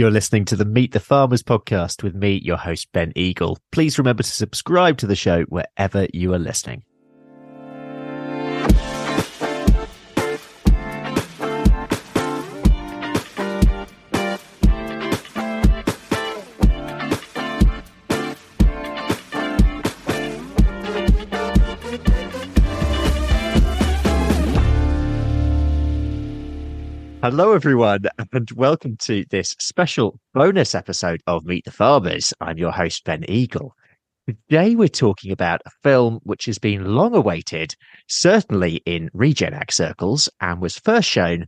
You're listening to the Meet the Farmers podcast with me, your host, Ben Eagle. Please remember to subscribe to the show wherever you are listening. Hello, everyone, and welcome to this special bonus episode of Meet the Farmers. I'm your host, Ben Eagle. Today, we're talking about a film which has been long awaited, certainly in regen ag circles, and was first shown at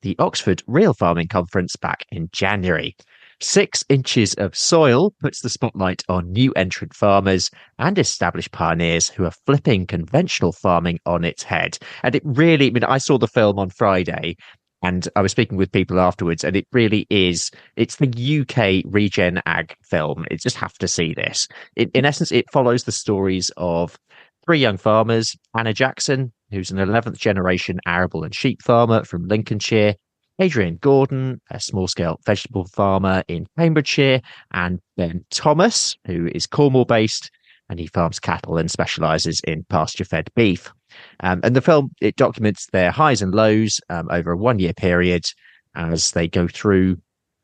the Oxford Real Farming Conference back in January. 6 Inches of Soil puts the spotlight on new entrant farmers and established pioneers who are flipping conventional farming on its head. And it really, I saw the film on Friday, and I was speaking with people afterwards, and it really is, it's the UK regen ag film. You just have to see this. In essence, it follows the stories of 3 young farmers, Anna Jackson, who's an 11th generation arable and sheep farmer from Lincolnshire, Adrienne Gordon, a small-scale vegetable farmer in Cambridgeshire, and Ben Thomas, who is Cornwall-based, and he farms cattle and specialises in pasture-fed beef. And the film, it documents their highs and lows over a 1-year period as they go through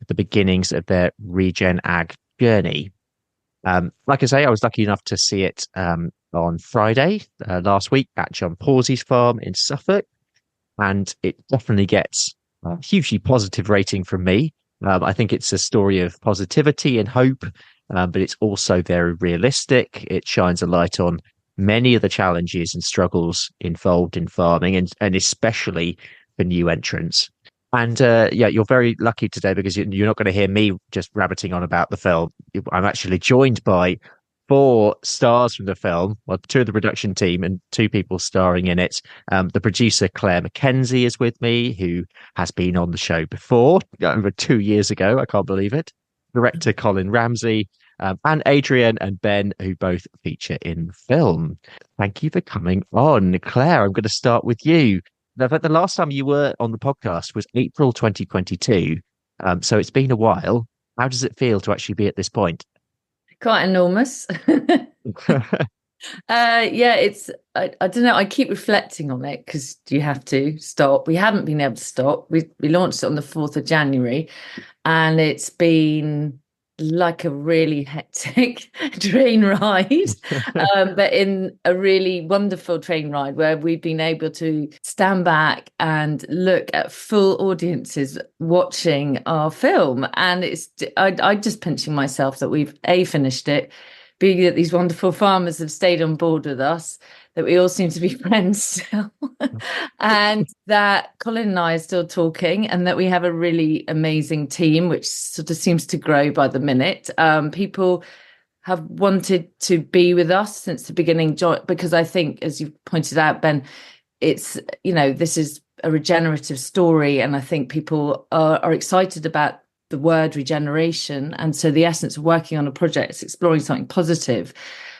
the beginnings of their regen ag journey. Like I say, I was lucky enough to see it on Friday last week at John Pawsey's farm in Suffolk, and it definitely gets a hugely positive rating from me. I think it's a story of positivity and hope, but it's also very realistic. It shines a light on many of the challenges and struggles involved in farming, and especially for new entrants. And you're very lucky today because you're not going to hear me just rabbiting on about the film. I'm actually joined by 4 stars from the film, well, 2 of the production team and 2 people starring in it. The producer, Claire Mackenzie, is with me, who has been on the show before, over 2 years ago. I can't believe it. Director Colin Ramsay, and Adrienne and Ben, who both feature in the film. Thank you for coming on. Claire, I'm going to start with you. Now, the last time you were on the podcast was April 2022, so it's been a while. How does it feel to actually be at this point? Quite enormous. It's, I don't know, I keep reflecting on it because you have to stop. We haven't been able to stop. We launched it on the 4th of January, and it's been like a really hectic train ride, but in a really wonderful train ride where we've been able to stand back and look at full audiences watching our film. And I'm just pinching myself that we've finished it, being that these wonderful farmers have stayed on board with us, that we all seem to be friends still, and that Colin and I are still talking, and that we have a really amazing team, which sort of seems to grow by the minute. People have wanted to be with us since the beginning, because I think, as you pointed out, Ben, it's, this is a regenerative story, and I think people are excited about the word regeneration. And so the essence of working on a project is exploring something positive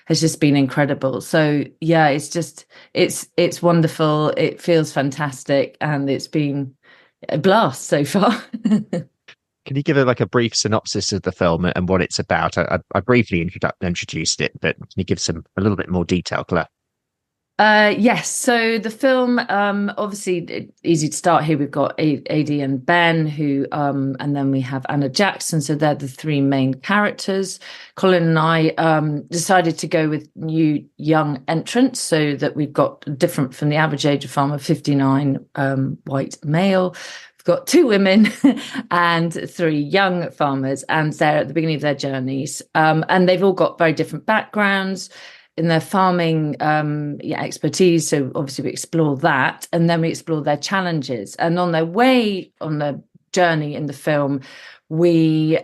has just been incredible. So yeah, it's wonderful. It feels fantastic, and it's been a blast so far. Can you give a brief synopsis of the film and what it's about? I briefly introduced it, but can you give a little bit more detail, Claire? Yes. So the film, obviously, easy to start here. We've got AD and Ben, who, and then we have Anna Jackson. So they're the 3 main characters. Colin and I decided to go with new young entrants, so that we've got different from the average age of farmer, 59 white male. We've got 2 women and 3 young farmers, and they're at the beginning of their journeys. And they've all got very different backgrounds in their farming expertise. So obviously we explore that, and then we explore their challenges. And on their way, on their journey in the film, we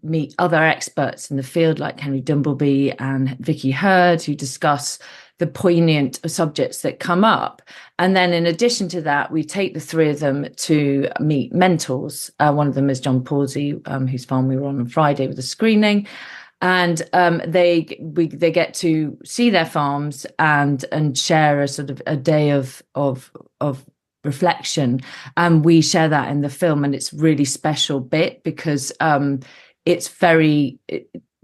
meet other experts in the field like Henry Dumbleby and Vicky Hurd, who discuss the poignant subjects that come up. And then in addition to that, we take the 3 of them to meet mentors. One of them is John Pawsey, whose farm we were on Friday with a screening. And they get to see their farms and share a sort of a day of reflection, and we share that in the film, and it's really special bit because it's very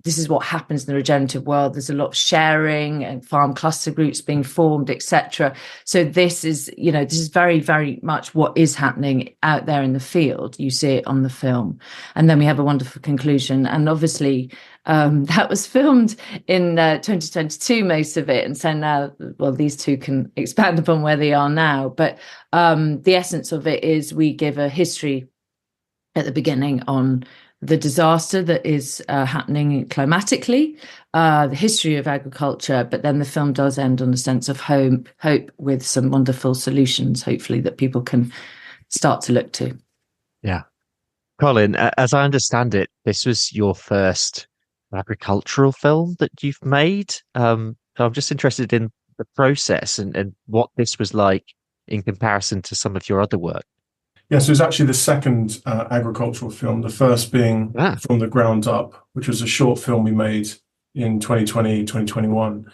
this is what happens in the regenerative world. There's a lot of sharing and farm cluster groups being formed, etc. So this is very, very much what is happening out there in the field. You see it on the film. And then we have a wonderful conclusion. And obviously that was filmed in 2022, most of it. And so now, well, these two can expand upon where they are now. But the essence of it is we give a history at the beginning on the disaster that is happening climatically, the history of agriculture, but then the film does end on a sense of hope with some wonderful solutions, hopefully, that people can start to look to. Yeah. Colin, as I understand it, this was your first agricultural film that you've made. So I'm just interested in the process and what this was like in comparison to some of your other work. Yeah, so it was actually the second agricultural film, the first being From the Ground Up, which was a short film we made in 2020, 2021.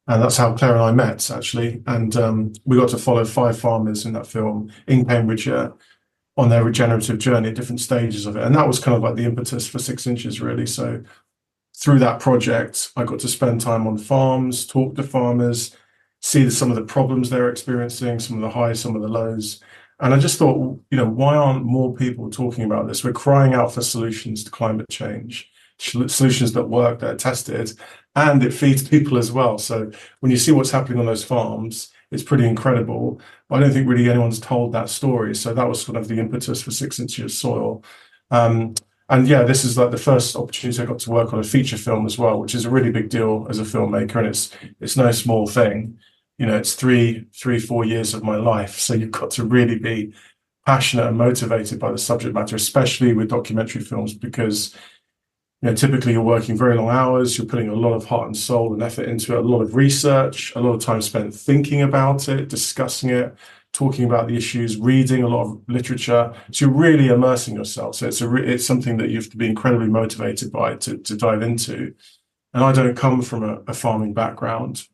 And that's how Claire and I met, actually. And we got to follow 5 farmers in that film in Cambridgeshire on their regenerative journey at different stages of it. And that was kind of like the impetus for 6 Inches, really. So through that project, I got to spend time on farms, talk to farmers, see some of the problems they're experiencing, some of the highs, some of the lows. And I just thought, why aren't more people talking about this? We're crying out for solutions to climate change, solutions that work, that are tested, and it feeds people as well. So when you see what's happening on those farms, it's pretty incredible. But I don't think really anyone's told that story. So that was sort of the impetus for 6 Inches Soil. And yeah, this is like the first opportunity I got to work on a feature film as well, which is a really big deal as a filmmaker. And it's no small thing. It's 4 years of my life. So you've got to really be passionate and motivated by the subject matter, especially with documentary films, because typically you're working very long hours, you're putting a lot of heart and soul and effort into it, a lot of research, a lot of time spent thinking about it, discussing it, talking about the issues, reading a lot of literature. So you're really immersing yourself. So it's something that you have to be incredibly motivated by to dive into. And I don't come from a farming background.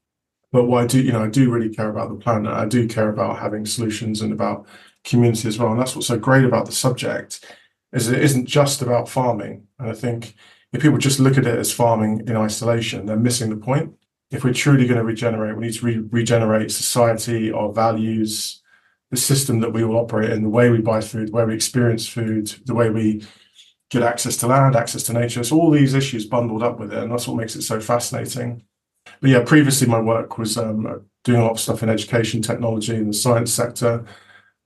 But what I do, I do really care about the planet. I do care about having solutions and about community as well. And that's what's so great about the subject, is it isn't just about farming. And I think if people just look at it as farming in isolation, they're missing the point. If we're truly going to regenerate, we need to regenerate society, our values, the system that we all operate in, the way we buy food, the way we experience food, the way we get access to land, access to nature. It's all these issues bundled up with it. And that's what makes it so fascinating. But yeah, previously my work was doing a lot of stuff in education technology in the science sector.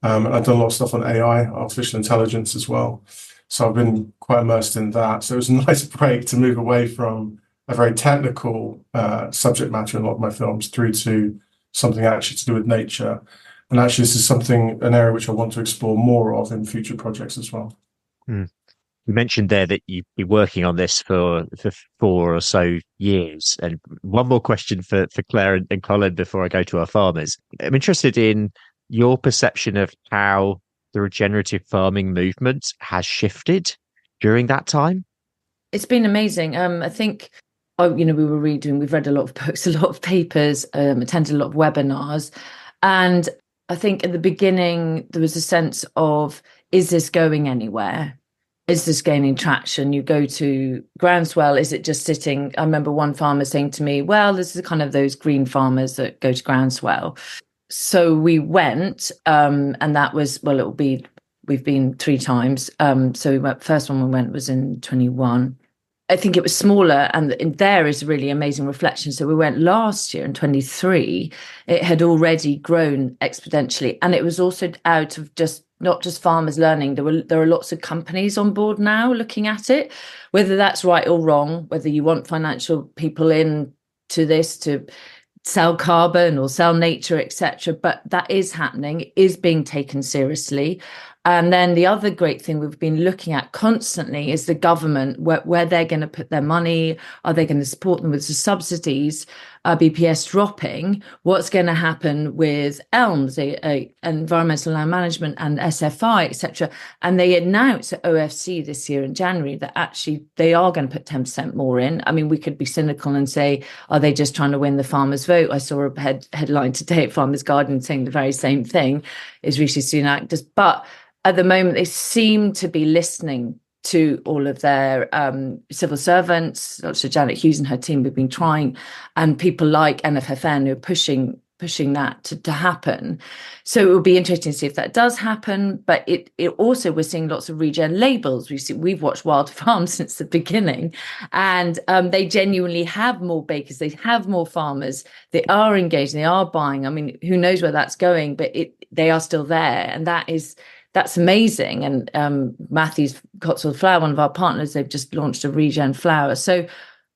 And I've done a lot of stuff on AI, artificial intelligence as well. So I've been quite immersed in that. So it was a nice break to move away from a very technical subject matter in a lot of my films through to something actually to do with nature. And actually this is an area which I want to explore more of in future projects as well. Mm. You mentioned there that you've been working on this for 4 or so years. And one more question for Claire and Colin before I go to our farmers. I'm interested in your perception of how the regenerative farming movement has shifted during that time. It's been amazing. I think, we've read a lot of books, a lot of papers, attended a lot of webinars. And I think at the beginning, there was a sense of, is this going anywhere? Is this gaining traction? You go to groundswell, is it just sitting? I remember one farmer saying to me, well, this is kind of those green farmers that go to groundswell. So we went, and that was, we've been 3 times. So we went, first one we went was in 21. I think it was smaller, and there is a really amazing reflection. So we went last year in 23, it had already grown exponentially. And it was also out of not just farmers learning, there are lots of companies on board now looking at it, whether that's right or wrong, whether you want financial people in to this to sell carbon or sell nature, etc. But that is happening, it is being taken seriously. And then the other great thing we've been looking at constantly is the government, where they're going to put their money. Are they going to support them with the subsidies? BPS dropping, what's going to happen with ELMS, environmental land management, and SFI, etc. And they announced at OFC this year in January that actually they are going to put 10% more in. I mean, we could be cynical and say, are they just trying to win the farmers' vote? I saw a headline today at Farmers Guardian saying the very same thing, is Rishi Sunak does. But at the moment, they seem to be listening to all of their civil servants. Dr. Janet Hughes and her team have been trying, and people like NFFN who are pushing that to happen. So it will be interesting to see if that does happen. But it also, we're seeing lots of regen labels. We've watched Wild Farms since the beginning, and they genuinely have more bakers, they have more farmers, they are engaged, they are buying. I mean, who knows where that's going, but they are still there, and that's amazing. And Matthew's Cotswold Flour, one of our partners, they've just launched a regen flour. So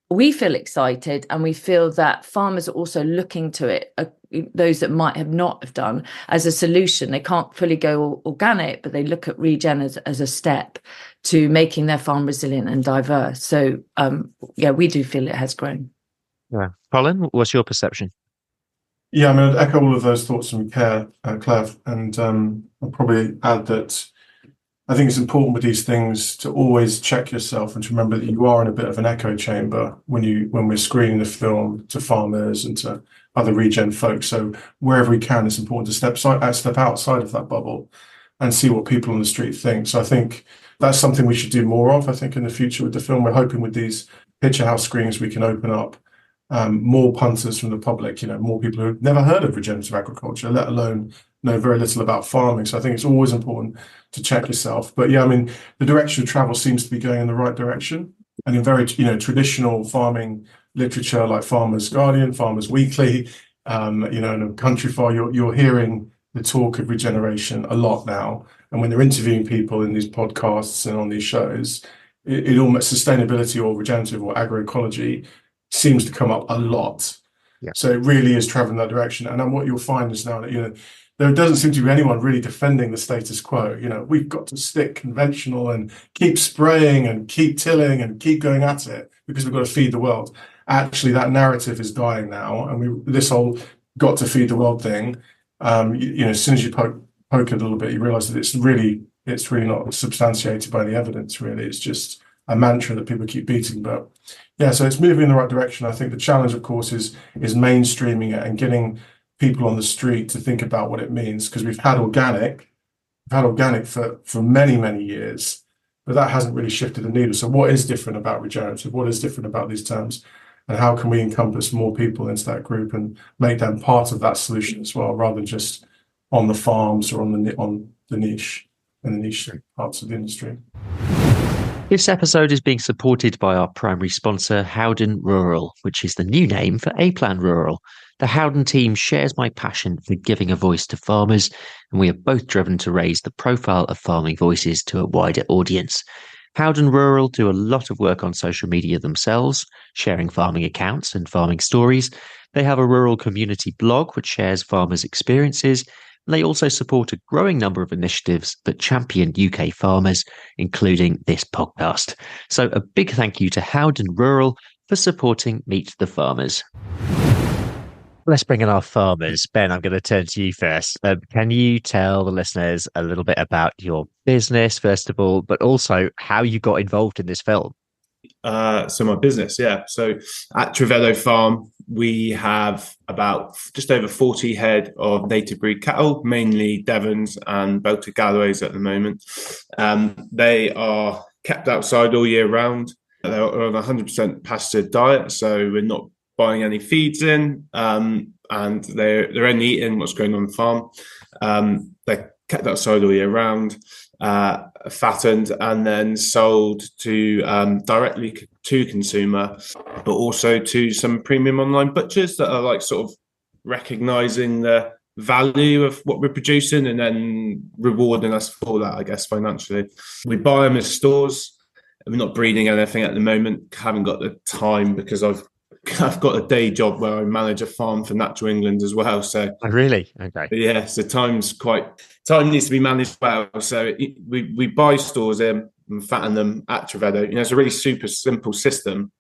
we feel excited, and we feel that farmers are also looking to it, those that might not have done, as a solution. They can't fully go organic, but they look at regen as a step to making their farm resilient and diverse. So we do feel it has grown. Yeah. Colin, what's your perception? Yeah, I mean, I'd echo all of those thoughts from Claire, and I'll probably add that I think it's important with these things to always check yourself and to remember that you are in a bit of an echo chamber when we're screening the film to farmers and to other regen folks. So wherever we can, it's important to step outside of that bubble and see what people on the street think. So I think that's something we should do more of. I think in the future with the film, we're hoping with these picture house screenings we can open up more punters from the public, more people who've never heard of regenerative agriculture, let alone know very little about farming. So I think it's always important to check yourself. But yeah, I mean, the direction of travel seems to be going in the right direction. And in very, traditional farming literature like Farmers Guardian, Farmers Weekly, and Country Farm, you're hearing the talk of regeneration a lot now. And when they're interviewing people in these podcasts and on these shows, it almost sustainability or regenerative or agroecology seems to come up a lot. Yeah. So it really is traveling that direction. And then what you'll find is now that, there doesn't seem to be anyone really defending the status quo. We've got to stick conventional and keep spraying and keep tilling and keep going at it because we've got to feed the world. Actually, that narrative is dying now. And this whole got to feed the world thing, as soon as you poke it a little bit, you realize that it's really not substantiated by the evidence, really. It's just a mantra that people keep beating. But yeah, so it's moving in the right direction. I think the challenge, of course, is mainstreaming it and getting people on the street to think about what it means, because we've had organic for many, many years, but that hasn't really shifted the needle. So what is different about regenerative? What is different about these terms? And how can we encompass more people into that group and make them part of that solution as well, rather than just on the farms or on the niche and the niche parts of the industry? This episode is being supported by our primary sponsor, Howden Rural, which is the new name for A-Plan Rural. The Howden team shares my passion for giving a voice to farmers, and we are both driven to raise the profile of farming voices to a wider audience. Howden Rural do a lot of work on social media themselves, sharing farming accounts and farming stories. They have a rural community blog which shares farmers' experiences. They also support a growing number of initiatives that champion UK farmers, including this podcast. So a big thank you to Howden Rural for supporting Meet the Farmers. Let's bring in our farmers. Ben, I'm going to turn to you first. Can you tell the listeners a little bit about your business, first of all, but also how you got involved in this film? So my business, yeah. So at Trevetto Farm, we have about just over 40 head of native breed cattle, mainly Devons and Belter Galloways at the moment. They are kept outside all year round. They're on a 100% pastured diet, so we're not buying any feeds in, and they're only eating what's going on the farm. They're kept outside all year round, fattened and then sold to directly to consumer, but also to some premium online butchers that are like sort of recognizing the value of what we're producing and then rewarding us for that, I guess, financially. We buy them as stores. We're not breeding anything at the moment. Haven't got the time because I've got a day job where I manage a farm for Natural England as well. So really? Okay. Yeah, so time needs to be managed well. So we buy stores in and fatten them at Trevetto. It's a really super simple system.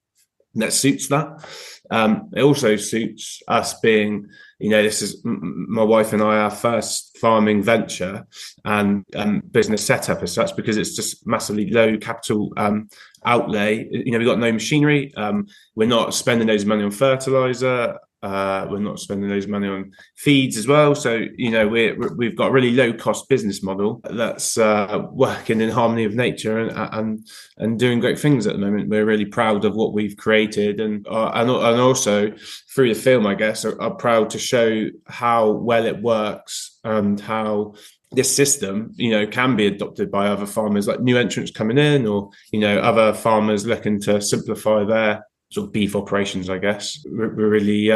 that suits that. It also suits us being, this is my wife and I, our first farming venture and business setup as such, because it's just massively low capital outlay. We've got no machinery. We're not spending those money on fertilizer. We're not spending those money on feeds as well. So, we've got a really low cost business model that's working in harmony with nature and doing great things at the moment. We're really proud of what we've created, and also through the film, I guess, are proud to show how well it works and how this system, can be adopted by other farmers, like new entrants coming in, or, other farmers looking to simplify their sort of beef operations, I guess. We're really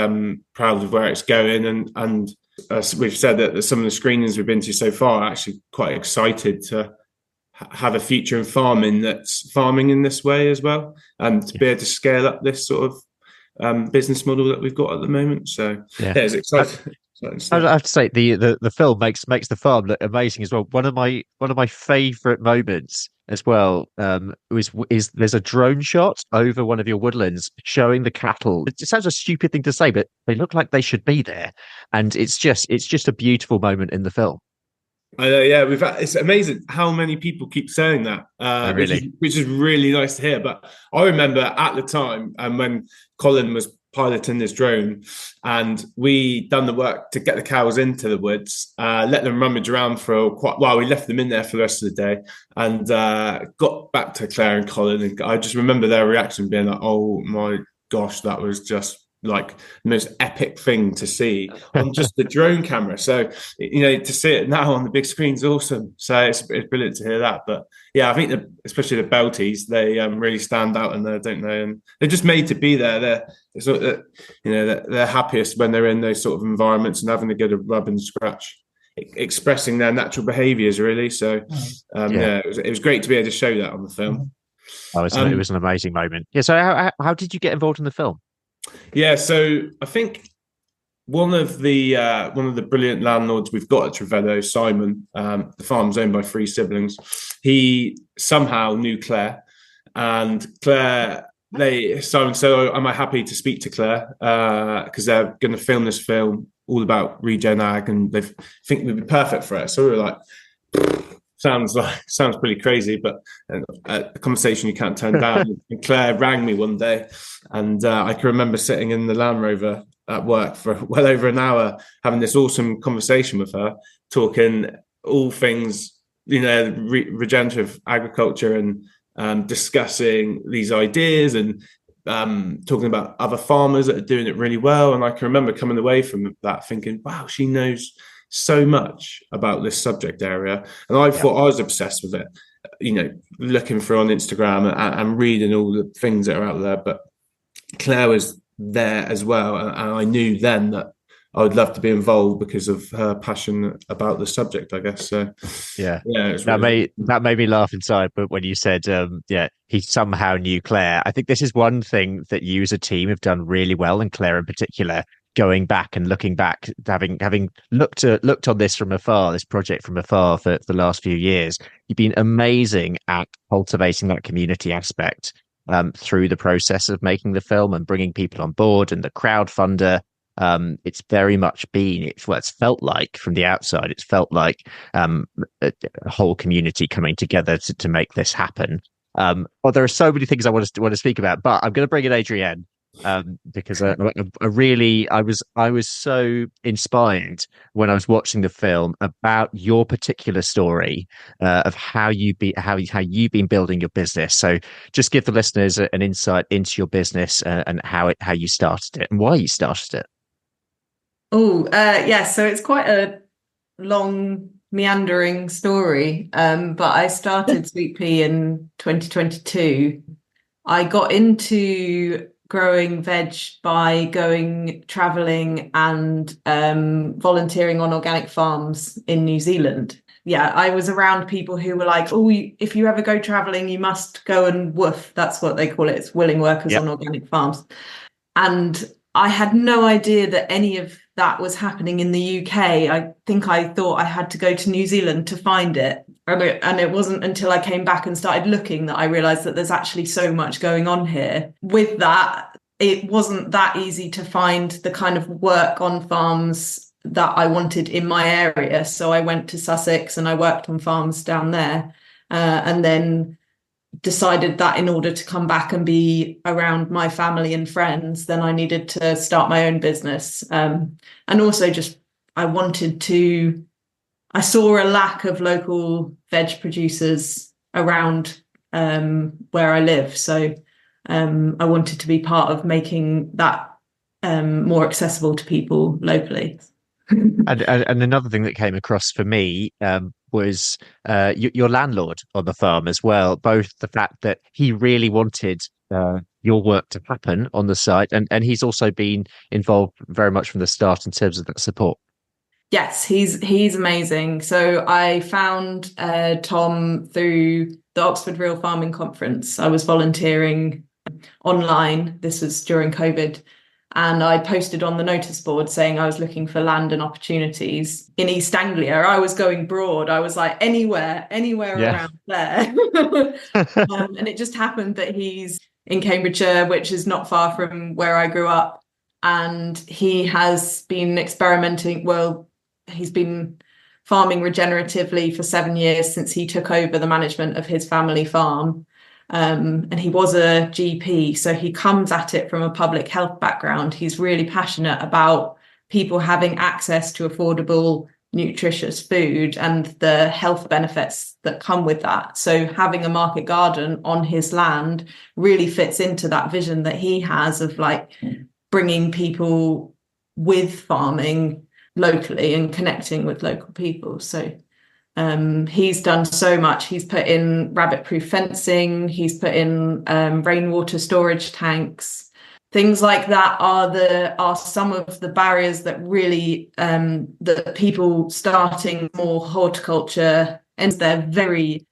proud of where it's going, and as we've said, that some of the screenings we've been to so far are actually quite excited to have a future in farming that's farming in this way as well, and to be able to scale up this sort of business model that we've got at the moment. So it's exciting. I have to say the film makes the farm look amazing as well. One of my favourite moments as well is there's a drone shot over one of your woodlands showing the cattle. It sounds a stupid thing to say, but they look like they should be there, and it's just a beautiful moment in the film. I know, yeah. It's amazing how many people keep saying that, which is really nice to hear. But I remember at the time, when Colin was piloting this drone, and we done the work to get the cows into the woods, let them rummage around for quite a while. We left them in there for the rest of the day, and got back to Claire and Colin, and I just remember their reaction being like, "Oh my gosh, that was just like the most epic thing to see on just the drone camera." So, to see it now on the big screen is awesome. So it's brilliant to hear that. But yeah, I think especially the Belties, they really stand out in there, don't they? And they're just made to be there. They're happiest when they're in those sort of environments and having to go to rub and scratch, expressing their natural behaviours, really. So it was great to be able to show that on the film. It was an amazing moment. Yeah. So how did you get involved in the film? Yeah, so I think one of the brilliant landlords we've got at Trevetto, Simon, the farm's owned by 3 siblings. He somehow knew Claire, and Claire. Simon said, "Am I happy to speak to Claire? Because they're going to film this film all about regen ag, and they think we'd be perfect for it." So we were like, sounds pretty crazy, but a conversation you can't turn down. And Claire rang me one day, and I can remember sitting in the Land Rover at work for well over an hour, having this awesome conversation with her, talking all things, regenerative agriculture, and discussing these ideas, and talking about other farmers that are doing it really well. And I can remember coming away from that thinking, wow, she knows so much about this subject area, and I thought I was obsessed with it, looking through on Instagram and reading all the things that are out there. But Claire was there as well, and I knew then that I would love to be involved because of her passion about the subject, I guess. So it was that made me laugh inside. But when you said he somehow knew Claire, I think this is one thing that you as a team have done really well, and Claire in particular, going back and looking back, having looked on this from afar, this project from afar for the last few years. You've been amazing at cultivating that community aspect through the process of making the film and bringing people on board, and the crowdfunder. It's very much been, it's felt like from the outside, it's felt like a whole community coming together to make this happen. There are so many things I want to speak about, but I'm going to bring in Adrienne. Because I was so inspired when I was watching the film about your particular story of how you've been building your business. So just give the listeners an insight into your business and how you started it and why you started it. So it's quite a long, meandering story, but I started Sweet Pea in 2022. I got into growing veg by going traveling and volunteering on organic farms in New Zealand. Yeah, I was around people who were like, if you ever go traveling, you must go and woof. That's what they call it. It's willing workers on organic farms. And I had no idea that any of that was happening in the UK. I think I thought I had to go to New Zealand to find it. And it wasn't until I came back and started looking that I realised that there's actually so much going on here. With that, it wasn't that easy to find the kind of work on farms that I wanted in my area. So I went to Sussex and I worked on farms down there, and then decided that in order to come back and be around my family and friends, then I needed to start my own business. And also just I saw a lack of local veg producers around where I live. So I wanted to be part of making that more accessible to people locally. And another thing that came across for me was your landlord on the farm as well. Both the fact that he really wanted your work to happen on the site, and he's also been involved very much from the start in terms of that support. Yes, he's amazing. So I found Tom through the Oxford Real Farming Conference. I was volunteering online. This was during COVID. And I posted on the notice board saying I was looking for land and opportunities in East Anglia. I was going broad. I was like, anywhere around there. And it just happened that he's in Cambridgeshire, which is not far from where I grew up. And he has been experimenting. Well, he's been farming regeneratively for 7 years since he took over the management of his family farm. And he was a GP, so he comes at it from a public health background. He's really passionate about people having access to affordable, nutritious food and the health benefits that come with that. So having a market garden on his land really fits into that vision that he has of like bringing people with farming locally and connecting with local people. So he's done so much. He's put in rabbit-proof fencing. He's put in rainwater storage tanks. Things like that are some of the barriers that really that people starting more horticulture, and they're very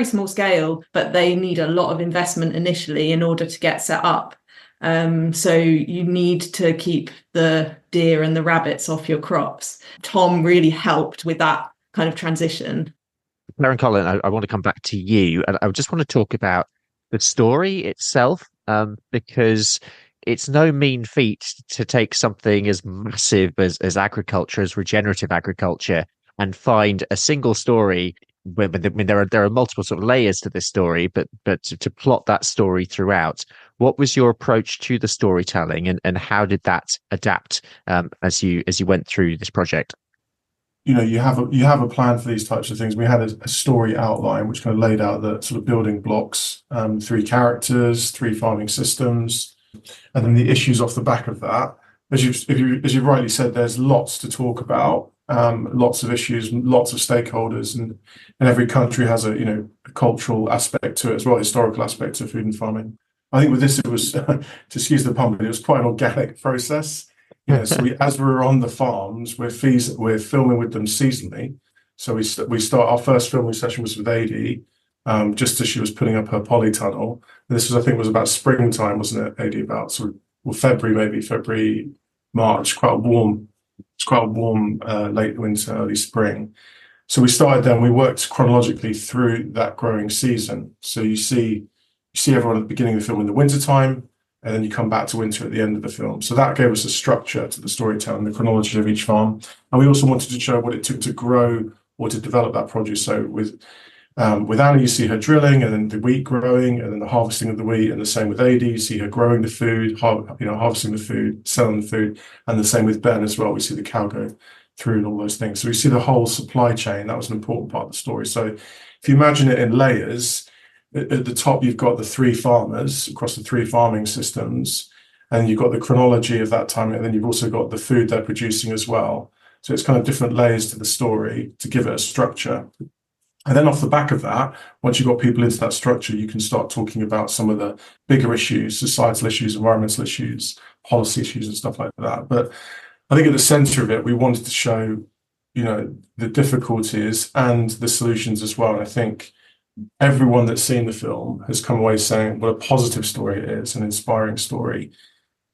small scale, but they need a lot of investment initially in order to get set up. So you need to keep the deer and the rabbits off your crops. Tom really helped with that kind of transition. Claire and Colin, I want to come back to you, and I just want to talk about the story itself, because it's no mean feat to take something as massive as agriculture, as regenerative agriculture, and find a single story. I mean, there are multiple sort of layers to this story, but to plot that story throughout. What was your approach to the storytelling, and how did that adapt as you went through this project? You know, you have a plan for these types of things. We had a story outline which kind of laid out the sort of building blocks, 3 characters, 3 farming systems, and then the issues off the back of that. As you rightly said, there's lots to talk about, lots of issues, lots of stakeholders, and every country has a cultural aspect to it as well, historical aspect to food and farming. I think with this, it was to excuse the pun, but it was quite an organic process. So as we're on the farms, we're filming with them seasonally. So we start our first filming session was with Adie, just as she was putting up her polytunnel. This was, I think, was about springtime, wasn't it, Adie? About sort of February, March, quite a warm late winter, early spring. So we started then. We worked chronologically through that growing season. So you see everyone at the beginning of the film in the wintertime, and then you come back to winter at the end of the film. So that gave us a structure to the storytelling, the chronology of each farm. And we also wanted to show what it took to grow or to develop that produce. So with Anna, you see her drilling, and then the wheat growing, and then the harvesting of the wheat, and the same with Adie. You see her growing the food, harvesting the food, selling the food, and the same with Ben as well. We see the cow go through and all those things. So we see the whole supply chain. That was an important part of the story. So if you imagine it in layers, at the top, you've got the 3 farmers across the 3 farming systems, and you've got the chronology of that time, and then you've also got the food they're producing as well. So it's kind of different layers to the story to give it a structure. And then off the back of that, once you've got people into that structure, you can start talking about some of the bigger issues, societal issues, environmental issues, policy issues, and stuff like that. But I think at the center of it, we wanted to show, the difficulties and the solutions as well. And I think everyone that's seen the film has come away saying what a positive story it is, an inspiring story,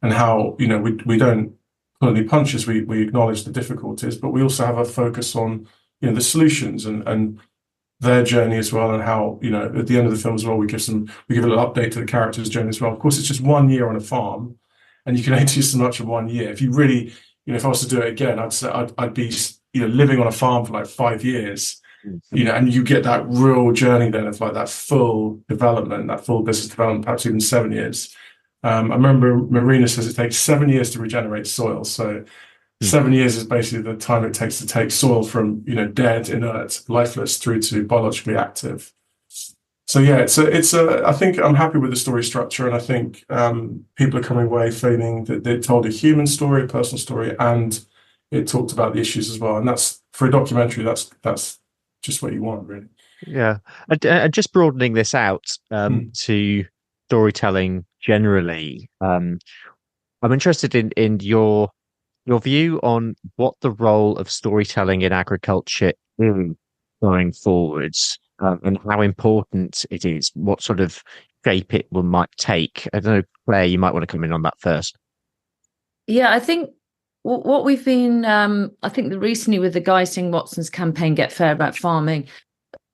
and how, we don't pull any punches. We acknowledge the difficulties, but we also have a focus on, the solutions and their journey as well, and how, at the end of the film as well, we give a little update to the characters' journey as well. Of course, it's just 1 year on a farm, and you can only do so much in 1 year. If you really, if I was to do it again, I'd say I'd be, living on a farm for like 5 years, and you get that real journey then of like that full development, that full business development, perhaps even 7 years. I remember Marina says it takes 7 years to regenerate soil. So 7 years is basically the time it takes to take soil from, dead, inert, lifeless through to biologically active. So yeah, I think I'm happy with the story structure, and I think people are coming away feeling that they told a human story, a personal story, and it talked about the issues as well. And that's, for a documentary, that's just what you want, really. Yeah, and just broadening this out to storytelling generally. I'm interested in your view on what the role of storytelling in agriculture is going forwards, and how important it is, what sort of shape it might take. I don't know, Claire, you might want to come in on that first. Yeah, I think what we've been, I think recently with the Guy Sing Watson's campaign, Get Fair About Farming,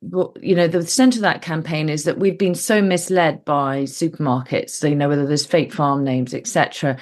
the centre of that campaign is that we've been so misled by supermarkets, so, whether there's fake farm names, etc.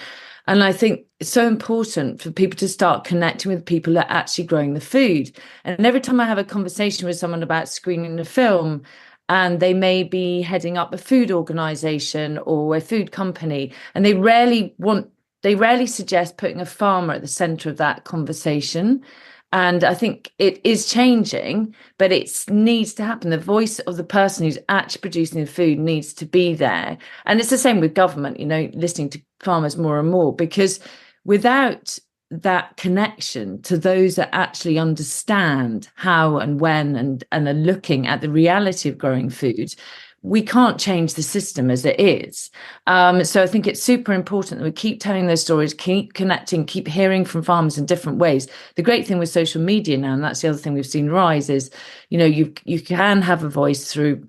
And I think it's so important for people to start connecting with people that are actually growing the food. And every time I have a conversation with someone about screening the film, and they may be heading up a food organisation or a food company, and they rarely suggest putting a farmer at the centre of that conversation. And I think it is changing, but it needs to happen. The voice of the person who's actually producing the food needs to be there. And it's the same with government, listening to farmers more and more, because without that connection to those that actually understand how and when and are looking at the reality of growing food, we can't change the system as it is. So I think it's super important that we keep telling those stories, keep connecting, keep hearing from farmers in different ways. The great thing with social media now, and that's the other thing we've seen rise, is, you can have a voice through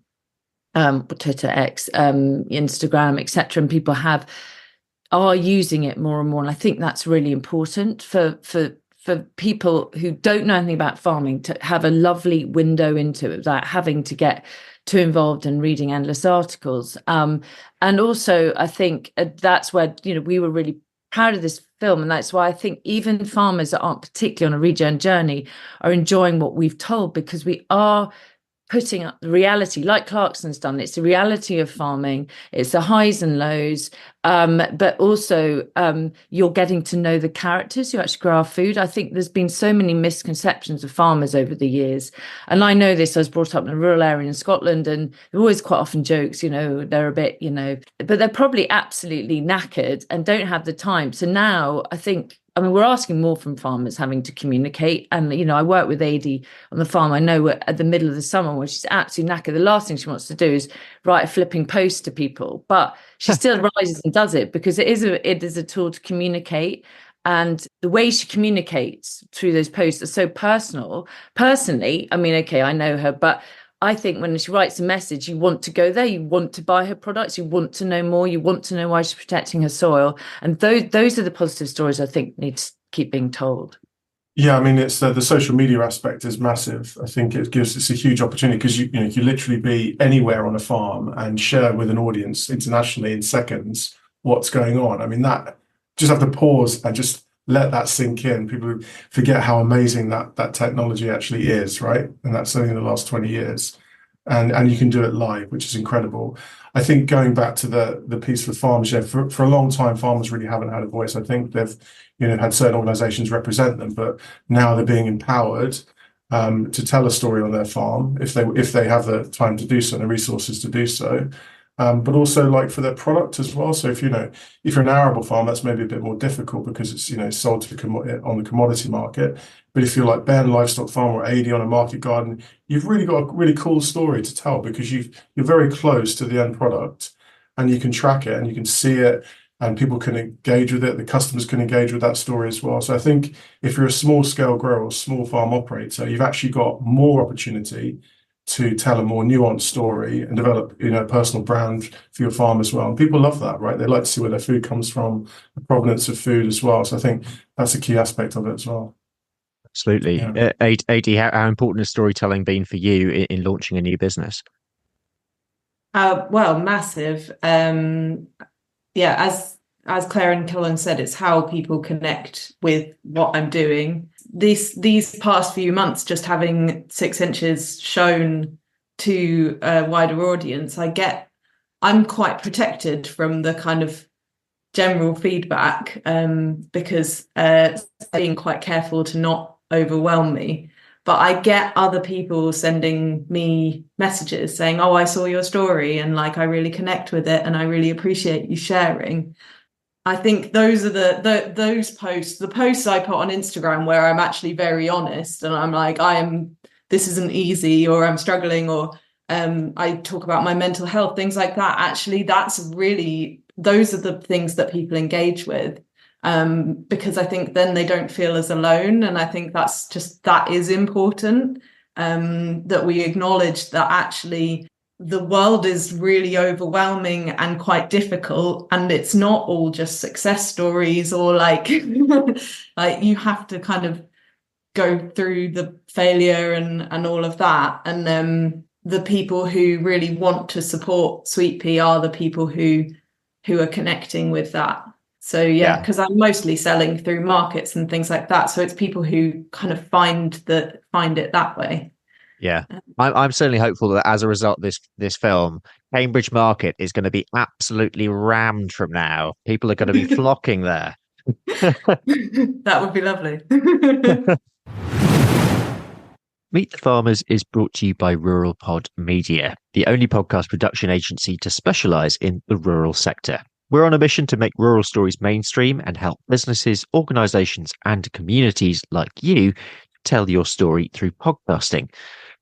Twitter, X, Instagram, etc., and people are using it more and more. And I think that's really important for people who don't know anything about farming to have a lovely window into it without having to get too involved in reading endless articles. And also, I think that's where, we were really proud of this film. And that's why I think even farmers that aren't particularly on a regen journey are enjoying what we've told, because we are putting up the reality, like Clarkson's done. It's the reality of farming. It's the highs and lows, but also you're getting to know the characters who actually grow our food. I think there's been so many misconceptions of farmers over the years. And I know this, I was brought up in a rural area in Scotland, and there are always quite often jokes, they're a bit, but they're probably absolutely knackered and don't have the time. So now I think, we're asking more from farmers having to communicate. And, I work with Adie on the farm. I know we're at the middle of the summer where she's absolutely knackered. The last thing she wants to do is write a flipping post to people. But she still rises and does it, because it is a tool to communicate. And the way she communicates through those posts are so personal. Personally, I know her, but I think when she writes a message, you want to go there, you want to buy her products, you want to know more, you want to know why she's protecting her soil. And those are the positive stories I think need to keep being told. Yeah, it's the social media aspect is massive. I think it's a huge opportunity, because you literally be anywhere on a farm and share with an audience internationally in seconds what's going on. That just have to pause and just let that sink in. People forget how amazing that technology actually is, right? And that's only in the last 20 years. And you can do it live, which is incredible. I think going back to the piece with farmers, for a long time, farmers really haven't had a voice. I think they've had certain organizations represent them, but now they're being empowered to tell a story on their farm if they have the time to do so and the resources to do so. But also like for their product as well. So if you're an arable farm, that's maybe a bit more difficult because it's sold on the commodity market. But if you're like Ben Livestock Farm or Adie on a market garden, you've really got a really cool story to tell, because you're very close to the end product, and you can track it and you can see it, and people can engage with it. The customers can engage with that story as well. So I think if you're a small scale grower or small farm operator, you've actually got more opportunity to tell a more nuanced story and develop, a personal brand for your farm as well. And people love that, right? They like to see where their food comes from, the provenance of food as well. So I think that's a key aspect of it as well. Absolutely. Yeah. AD, how important has storytelling been for you in launching a new business? Well, massive. As Claire and Colin said, it's how people connect with what I'm doing. These past few months, just having 6 inches shown to a wider audience, I'm quite protected from the kind of general feedback, because being quite careful to not overwhelm me. But I get other people sending me messages saying, "Oh, I saw your story and like I really connect with it and I really appreciate you sharing." I think those are those posts, the posts I put on Instagram where I'm actually very honest and I'm like, this isn't easy, or I'm struggling, or I talk about my mental health, things like that. Actually, those are the things that people engage with, because I think then they don't feel as alone. And I think that is important, that we acknowledge that actually the world is really overwhelming and quite difficult, and it's not all just success stories or like like you have to kind of go through the failure and all of that. And the people who really want to support Sweet Pea are the people who are connecting with that. So yeah, because I'm mostly selling through markets and things like that, so it's people who kind of find it that way. Yeah, I'm certainly hopeful that as a result of this film, Cambridge Market is going to be absolutely rammed from now. People are going to be flocking there. That would be lovely. Meet the Farmers is brought to you by RuralPod Media, the only podcast production agency to specialise in the rural sector. We're on a mission to make rural stories mainstream and help businesses, organisations and communities like you tell your story through podcasting.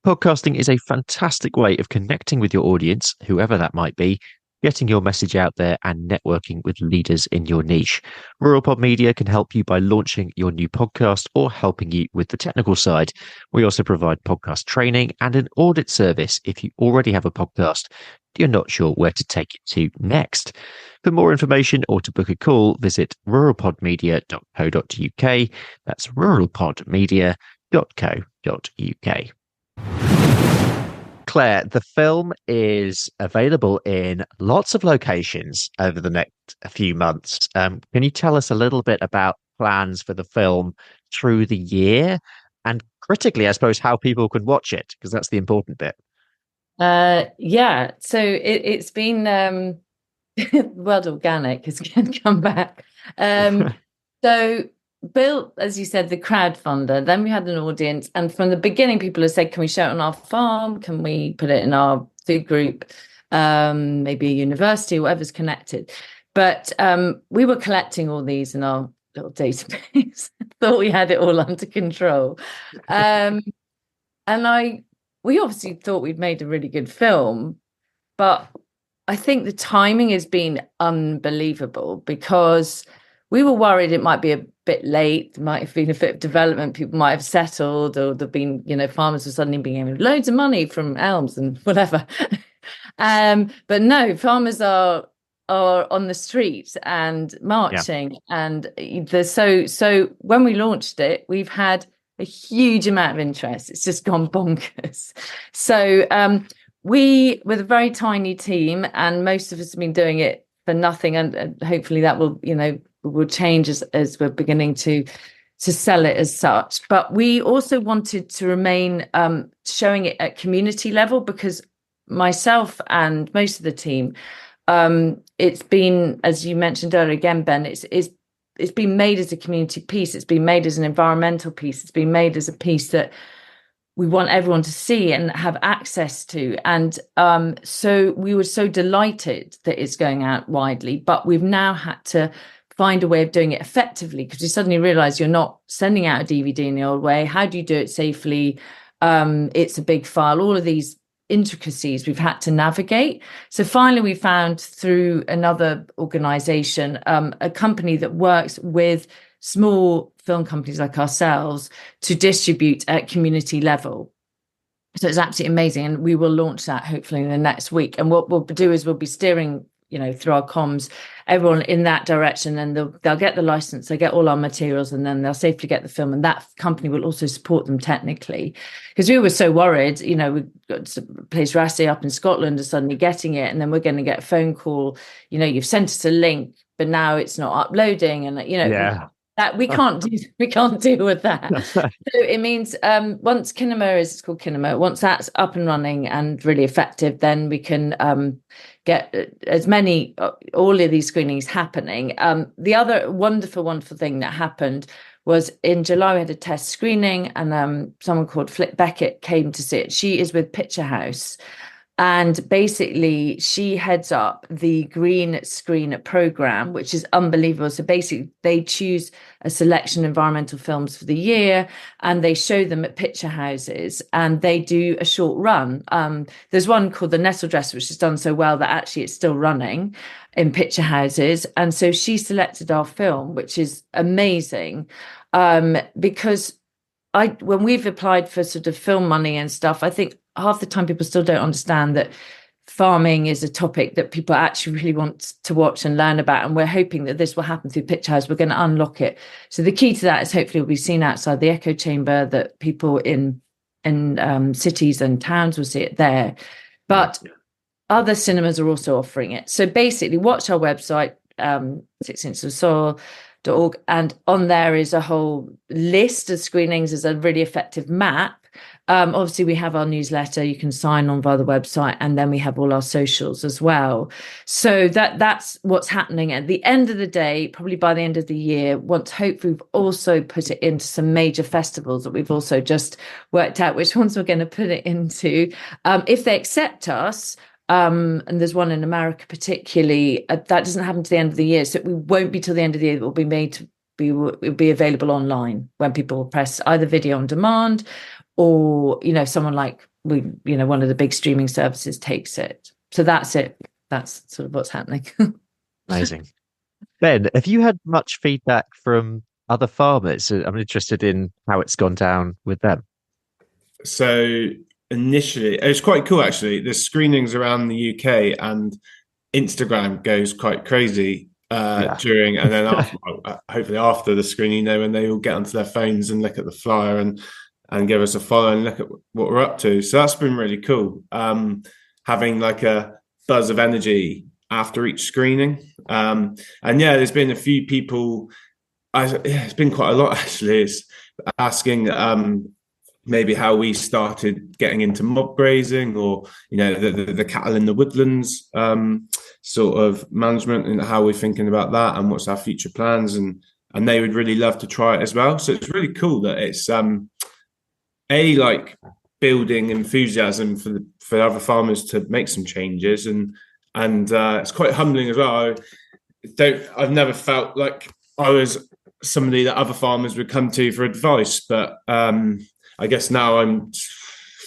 Podcasting is a fantastic way of connecting with your audience, whoever that might be, getting your message out there and networking with leaders in your niche. RuralPod Media can help you by launching your new podcast or helping you with the technical side. We also provide podcast training and an audit service if you already have a podcast, you're not sure where to take it to next. For more information or to book a call, visit ruralpodmedia.co.uk. That's ruralpodmedia.co.uk. Claire, the film is available in lots of locations over the next few months. Can you tell us a little bit about plans for the film through the year? And critically, I suppose, how people can watch it, because that's the important bit. Yeah, so it's been World Organic is going to come back. So built, as you said, the crowdfunder, then we had an audience, and from the beginning people have said, can we show it on our farm, can we put it in our food group, maybe a university, whatever's connected. But we were collecting all these in our little database. Thought we had it all under control, and we obviously thought we'd made a really good film, but I think the timing has been unbelievable, because we were worried it might be a bit late, there might have been a bit of development, people might have settled, or there've been, farmers were suddenly being given loads of money from Elms and whatever. But no, farmers are on the streets and marching. Yeah. And so when we launched it, we've had a huge amount of interest. It's just gone bonkers. So we, with a very tiny team, and most of us have been doing it for nothing, and hopefully that will change as we're beginning to sell it as such. But we also wanted to remain showing it at community level, because myself and most of the team, it's been, as you mentioned earlier again, Ben, it's been made as a community piece, it's been made as an environmental piece, it's been made as a piece that we want everyone to see and have access to. And so we were so delighted that it's going out widely, but we've now had to find a way of doing it effectively, because we suddenly realized you're not sending out a DVD in the old way. How do you do it safely? It's a big file, all of these intricacies we've had to navigate. So finally we found, through another organization, a company that works with small film companies like ourselves to distribute at community level. So it's absolutely amazing, and we will launch that hopefully in the next week. And what we'll do is we'll be steering through our comms, everyone in that direction, and they'll get the license, they get all our materials, and then they'll safely get the film, and that company will also support them technically. Because we were so worried, we got to place Rassie up in Scotland is suddenly getting it, and then we're going to get a phone call, you've sent us a link, but now it's not uploading, and that we can't deal with that. So it means once it's called Kinema, once that's up and running and really effective, then we can get all of these screenings happening. The other wonderful thing that happened was in July we had a test screening, and someone called Flip Beckett came to see it. She is with Picture House. And basically, she heads up the Green Screen program, which is unbelievable. So basically, they choose a selection of environmental films for the year, and they show them at picture houses, and they do a short run. There's one called The Nettle Dress, which has done so well that actually it's still running in picture houses. And so she selected our film, which is amazing, because when we've applied for sort of film money and stuff, I think half the time people still don't understand that farming is a topic that people actually really want to watch and learn about. And we're hoping that this will happen through Picture House. We're going to unlock it. So the key to that is hopefully we'll be seen outside the echo chamber, that people in cities and towns will see it there. But other cinemas are also offering it. So basically watch our website, 6inchesofsoil.org, and on there is a whole list of screenings. There's a really effective map. Obviously, we have our newsletter. You can sign on via the website, and then we have all our socials as well. So that's what's happening. At the end of the day, probably by the end of the year, hopefully we've also put it into some major festivals that we've also just worked out which ones we're going to put it into. If they accept us, and there's one in America particularly, that doesn't happen to the end of the year. So it won't be till the end of the year that will be available online, when people press either video on demand, or someone like one of the big streaming services takes it. So that's it. That's sort of what's happening. Amazing. Ben, have you had much feedback from other farmers? I'm interested in how it's gone down with them. So initially, it's quite cool actually. There's screenings around the UK, and Instagram goes quite crazy during, and then hopefully after the screening, when they all get onto their phones and look at the flyer and give us a follow and look at what we're up to. So that's been really cool. Having like a buzz of energy after each screening. There's been a few people, it's been quite a lot actually, it's asking maybe how we started getting into mob grazing, or the cattle in the woodlands sort of management, and how we're thinking about that, and what's our future plans, and they would really love to try it as well. So it's really cool that it's like building enthusiasm for other farmers to make some changes, and it's quite humbling as well. I've never felt like I was somebody that other farmers would come to for advice, but I guess now I'm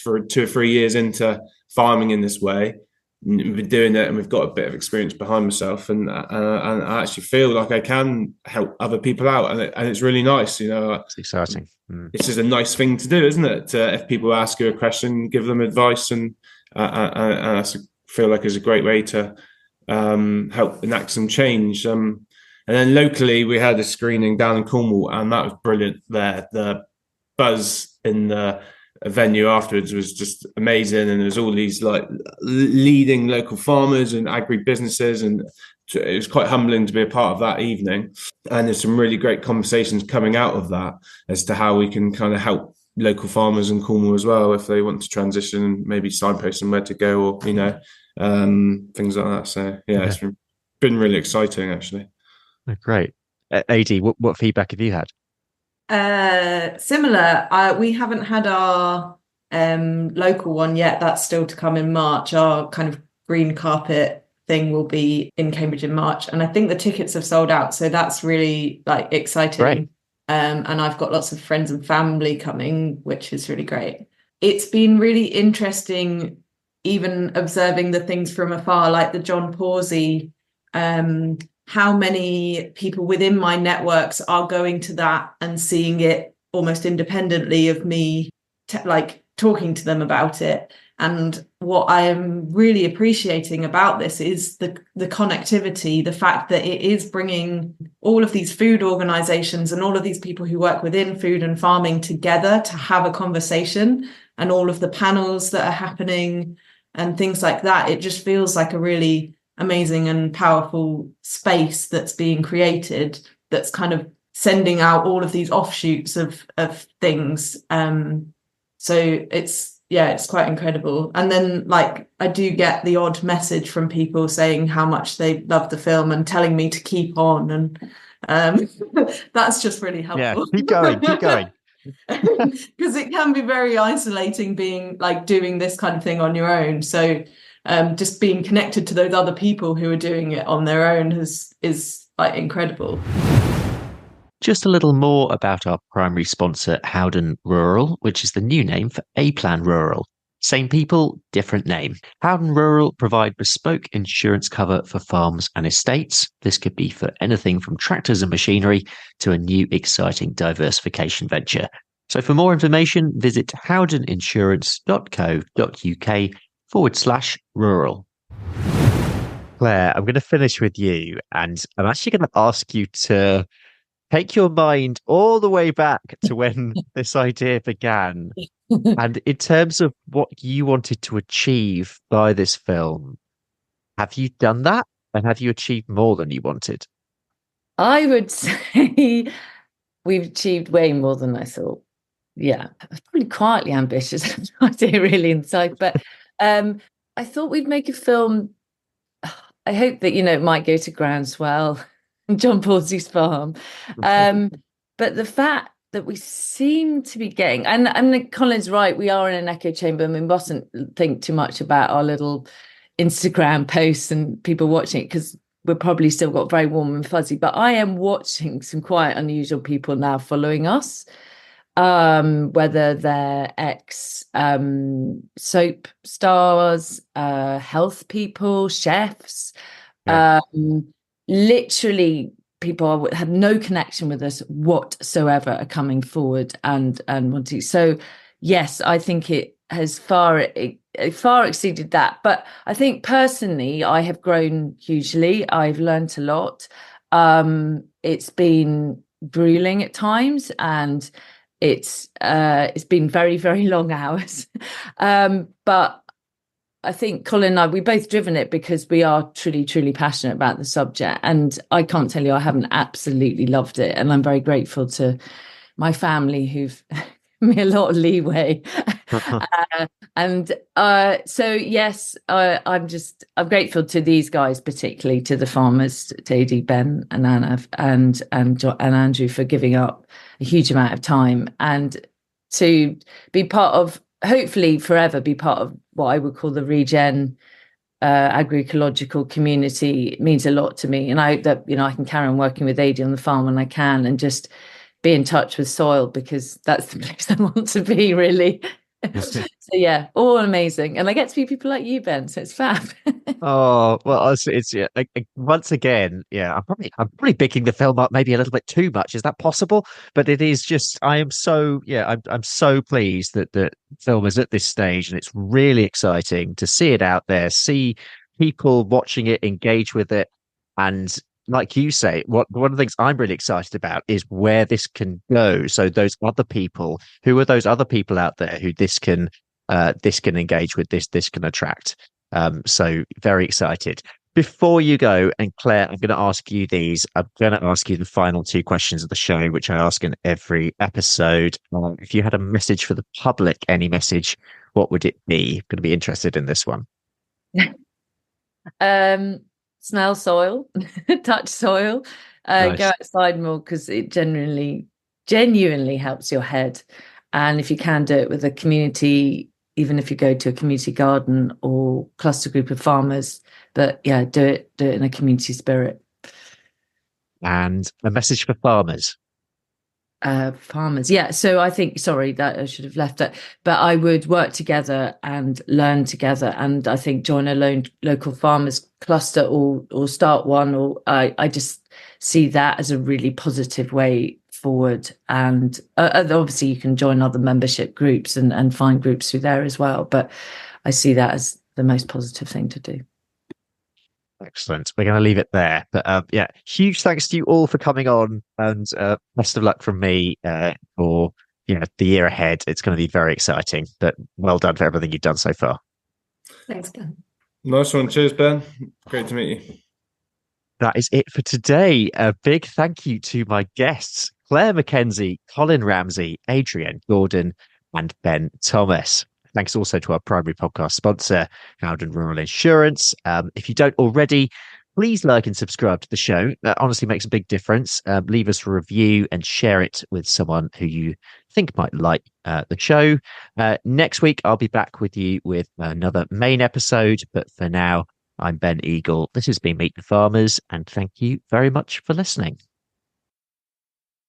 for 2 or 3 years into farming in this way. We've been doing it, and we've got a bit of experience behind myself, and I actually feel like I can help other people out, and it's really nice. It's exciting. It's just a nice thing to do, isn't it? If people ask you a question, give them advice, and I feel like it's a great way to help enact some change. And then locally, we had a screening down in Cornwall, and that was brilliant. The buzz in the venue afterwards was just amazing, and there's all these like leading local farmers and agri-businesses, and it was quite humbling to be a part of that evening. And there's some really great conversations coming out of that as to how we can kind of help local farmers in Cornwall as well, if they want to transition, and maybe signpost them where to go, or things like that. So it's been really exciting actually. Oh, great. AD, what feedback have you had? Similar. We haven't had our local one yet. That's still to come in March. Our kind of green carpet thing will be in Cambridge in March, and I think the tickets have sold out, so that's really like exciting. Right. And I've got lots of friends and family coming, which is really great. It's been really interesting, even observing the things from afar, like the John Pawsey. How many people within my networks are going to that and seeing it almost independently of me, talking to them about it. And what I am really appreciating about this is the connectivity, the fact that it is bringing all of these food organisations and all of these people who work within food and farming together to have a conversation, and all of the panels that are happening and things like that. It just feels like a really amazing and powerful space that's being created, that's kind of sending out all of these offshoots of things. So it's quite incredible. And then like I do get the odd message from people saying how much they love the film and telling me to keep on, and that's just really helpful. Yeah, keep going. Because it can be very isolating being like doing this kind of thing on your own. So just being connected to those other people who are doing it on their own is like incredible. Just a little more about our primary sponsor, Howden Rural, which is the new name for A-Plan Rural. Same people, different name. Howden Rural provide bespoke insurance cover for farms and estates. This could be for anything from tractors and machinery to a new exciting diversification venture. So for more information, visit howdeninsurance.co.uk/rural. Claire, I'm going to finish with you, and I'm actually going to ask you to take your mind all the way back to when this idea began. And in terms of what you wanted to achieve by this film, have you done that? And have you achieved more than you wanted? I would say we've achieved way more than I thought. Yeah, I was probably quietly ambitious. I have no idea really inside. But I thought we'd make a film. I hope that, it might go to groundswell. John Pawsey's farm, but the fact that we seem to be getting, and Colin's right, we are in an echo chamber, and we mustn't think too much about our little Instagram posts and people watching it, because we're probably still got very warm and fuzzy. But I am watching some quite unusual people now following us, whether they're ex soap stars, health people, chefs. Yeah. Literally people have no connection with us whatsoever are coming forward and wanting. So yes, I think it has far exceeded that. But I think personally, I have grown hugely. I've learned a lot. It's been grueling at times, and it's been very, very long hours. But I think Colin and I, we've both driven it because we are truly, truly passionate about the subject. And I can't tell you I haven't absolutely loved it. And I'm very grateful to my family who've given me a lot of leeway. So, yes, I'm grateful to these guys, particularly to the farmers, to AD, Ben and Anna and Andrew, for giving up a huge amount of time, and to be part of, hopefully forever be part of what I would call the regen agroecological community. It means a lot to me, and I hope that I can carry on working with Adi on the farm when I can, and just be in touch with soil, because that's the place I want to be, really. So yeah, all amazing, and I get to meet people like you, Ben. So it's fab. Oh well, it's once again, yeah. I'm probably picking the film up maybe a little bit too much. Is that possible? But it is just, I'm so pleased that the film is at this stage, and it's really exciting to see it out there, see people watching it, engage with it, and like you say, one of the things I'm really excited about is where this can go. So those other people, who are those other people out there who this can engage with, this can attract. So very excited. Before you go, and Claire, I'm going to ask you these. I'm going to ask you the final two questions of the show, which I ask in every episode. If you had a message for the public, any message, what would it be? I'm going to be interested in this one. Smell soil, touch soil, nice. Go outside more, because it genuinely helps your head. And if you can do it with a community, even if you go to a community garden or cluster group of farmers, but yeah, do it in a community spirit. And a message for farmers. Farmers, yeah. So I think, sorry, that I should have left it, but I would work together and learn together. And I think join a local farmers cluster or start one, or I just see that as a really positive way forward. And obviously you can join other membership groups and find groups through there as well. But I see that as the most positive thing to do. Excellent. We're going to leave it there. But yeah, huge thanks to you all for coming on, and best of luck from me for the year ahead. It's going to be very exciting. But well done for everything you've done so far. Thanks, Ben. Nice one. Cheers, Ben. Great to meet you. That is it for today. A big thank you to my guests, Claire Mackenzie, Colin Ramsay, Adrienne Gordon, and Ben Thomas. Thanks also to our primary podcast sponsor, Howden Rural Insurance. If you don't already, please like and subscribe to the show. That honestly makes a big difference. Leave us a review and share it with someone who you think might like the show. Next week, I'll be back with you with another main episode. But for now, I'm Ben Eagle. This has been Meet the Farmers, and thank you very much for listening.